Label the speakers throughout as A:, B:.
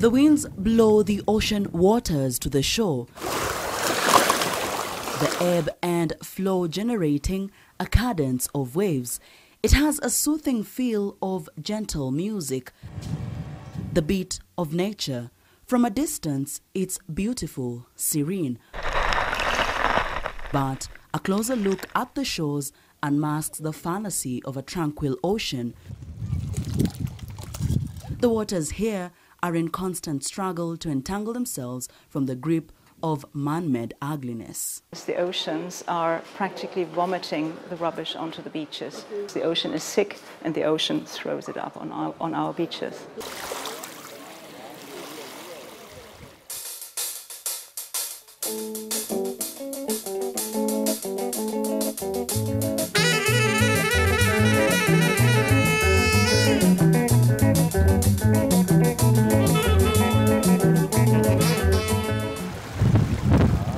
A: The winds blow the ocean waters to the shore, the ebb and flow generating a cadence of waves. It has a soothing feel of gentle music, the beat of nature. From a distance, it's beautiful, serene. But a closer look at the shores unmasks the fantasy of a tranquil ocean. The waters here are in constant struggle to entangle themselves from the grip of man-made ugliness.
B: The oceans are practically vomiting the rubbish onto the beaches. The ocean is sick and the ocean throws it up on our beaches.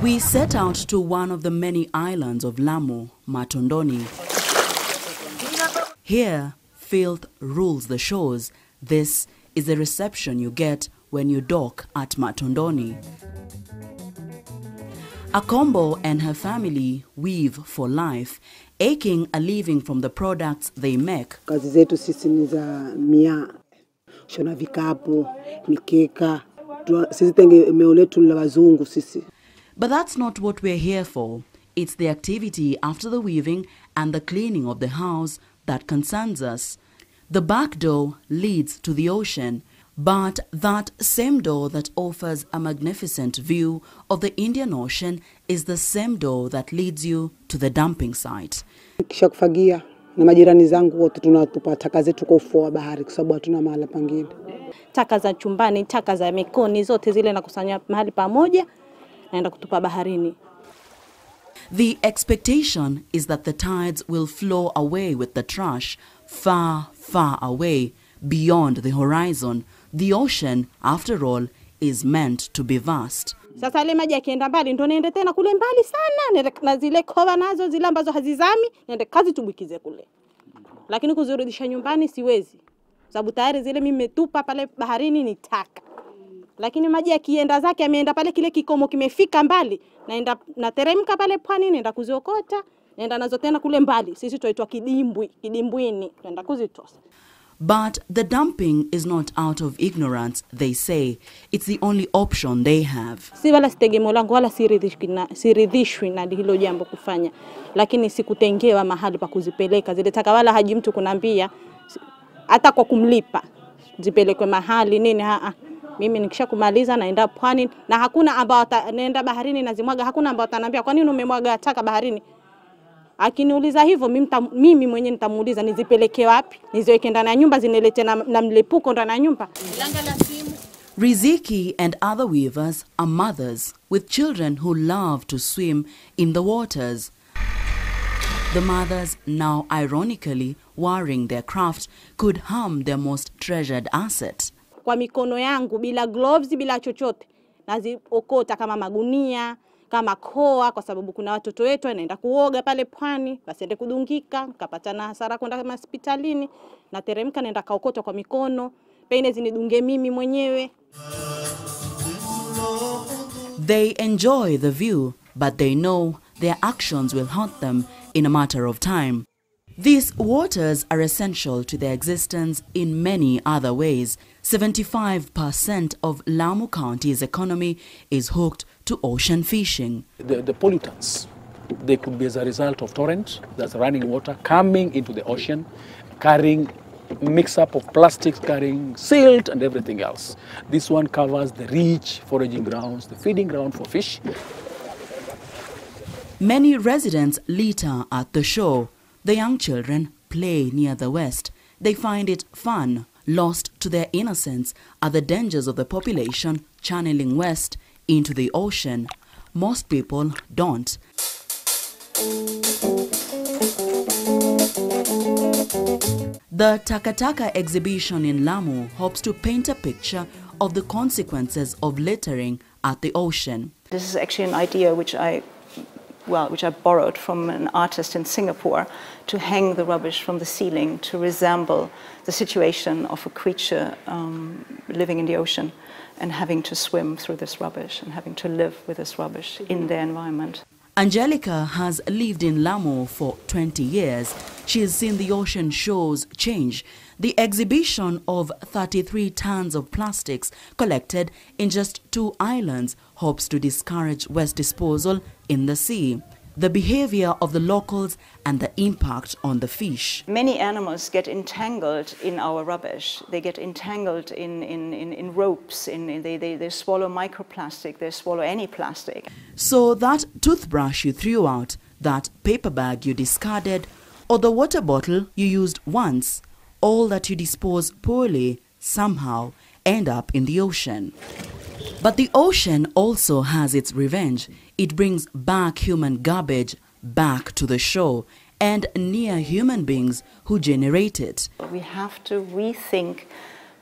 A: We set out to one of the many islands of Lamu, Matondoni. Here, filth rules the shores. This is the reception you get when you dock at Matondoni. Akombo and her family weave for life, aching a living from the products they make.
C: Kazi zetu sisi ni za mia, shona vikapu, mikeka, sisi tegemeo letu la wazungu sisi.
A: But that's not what we're here for. It's the activity after the weaving and the cleaning of the house that concerns us. The back door leads to the ocean, but that same door that offers a magnificent view of the Indian Ocean is the same door that leads you to the dumping site.
C: Kisha kufagia na majirani zangu wote tunatupa taka zetu kwa ufuo wa bahari kwa sababu hatuna mahali pengine.
D: Taka za chumbani, taka za mikoni zote zile nakusanya mahali pamoja. naenda kutupa baharini.
A: The expectation is that the tides will flow away with the trash, far, far away, beyond the horizon. The ocean, after all, is meant to be vast.
D: Sasa ile maji yakienda mbali ndo niende tena kule mbali sana, na zile kova nazo zile ambazo hazizami niende kazi tubukize kule. Lakini kuzirudisha nyumbani siwezi. Sababu tayari zile mimi nimetupa pale baharini ni taka. Lakini maji yakienda zake ameenda pale kile kikomo kimefika mbali, naenda nateremka pale pwani naenda kuziokota, naenda nazo tena kule mbali. Sisi tuitwa kidimbwini, naenda kuzitosa.
A: But the dumping is not out of ignorance, they say. It's the only option they have.
D: Si wala sitegemeo langu wala siridhishwi na hilo jambo kufanya. Lakini sikutengewa mahali pa kuzipeleka. Zile taka wala haji mtu kunambia hata kwa kumlipa zipelekwe mahali nini mimi nikishakumaliza naenda pwani na hakuna ambao naenda baharini na zimwaga, hakuna ambao atanambia kwa nini umemwaga taka baharini. Akiniuliza hivyo mimi mwenyewe nitamuuliza nizipeleke wapi, niziweke ndani ya nyumba zinilete na mlipuko ndani ya nyumba.
A: Riziki and other weavers are mothers with children who love to swim in the waters. The mothers, now ironically wearing their craft, could harm their most treasured asset.
D: Kwa mikono yangu bila gloves bila chochote naziokota kama magunia, kama koa, kwa sababu kuna watoto wetu wanaenda kuoga pale pwani, basiende kudungika, kapata na hasara kwenda kama hospitalini, na teremka naenda kaokota kwa mikono, pene zinidunge mimi mwenyewe.
A: They enjoy the view, but they know their actions will haunt them in a matter of time. These waters are essential to their existence in many other ways. 75% of Lamu County's economy is hooked to ocean fishing.
E: The pollutants, they could be as a result of torrent, that's running water, coming into the ocean, carrying mix-up of plastics, carrying silt and everything else. This one covers the rich foraging grounds, the feeding ground for fish.
A: Many residents litter at the shore. The young children play near the west. They find it fun. Lost to their innocence are the dangers of the population channeling west into the ocean. Most people don't. The Takataka exhibition in Lamu hopes to paint a picture of the consequences of littering at the ocean.
B: This is actually an idea which I borrowed from an artist in Singapore, to hang the rubbish from the ceiling to resemble the situation of a creature living in the ocean and having to swim through this rubbish and having to live with this rubbish in their environment.
A: Angelica has lived in Lamu for 20 years. She has seen the ocean shores change. The exhibition of 33 tons of plastics collected in just 2 islands hopes to discourage waste disposal in the sea, the behavior of the locals and the impact on the fish.
B: Many animals get entangled in our rubbish. They get entangled in ropes, they swallow microplastic, they swallow any plastic.
A: So that toothbrush you threw out, that paper bag you discarded, or the water bottle you used once, all that you dispose poorly somehow end up in the ocean. But the ocean also has its revenge. It brings back human garbage back to the shore and near human beings who generate it.
B: We have to rethink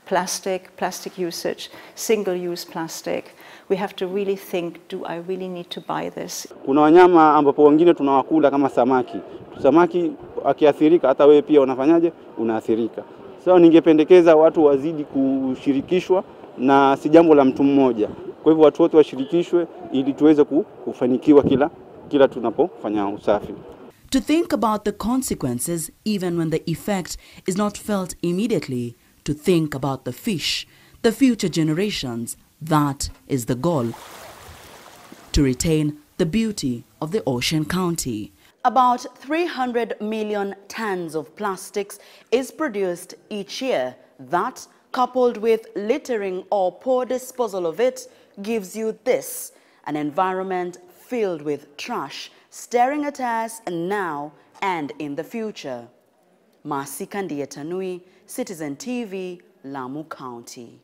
B: plastic usage, single-use plastic. We have to really think, do I really need to buy this?
F: Kuna wanyama ambapo wengine tunawakula kama samaki. Samaki akiathirika hata wewe pia unafanyaje? Unaathirika. So ningependekeza watu wazidi kushirikishwa na si jambo la mtu mmoja. Kwa hivyo watu wote washirikishwe ili tuweze kufanikiwa kila tunapofanya usafi.
A: To think about the consequences even when the effect is not felt immediately, to think about the fish, the future generations, that is the goal. To retain the beauty of the ocean county. About 300 million tons of plastics is produced each year. That, coupled with littering or poor disposal of it, gives you this, an environment filled with trash, staring at us now and in the future. Mercy Kandie, Citizen TV, Lamu County.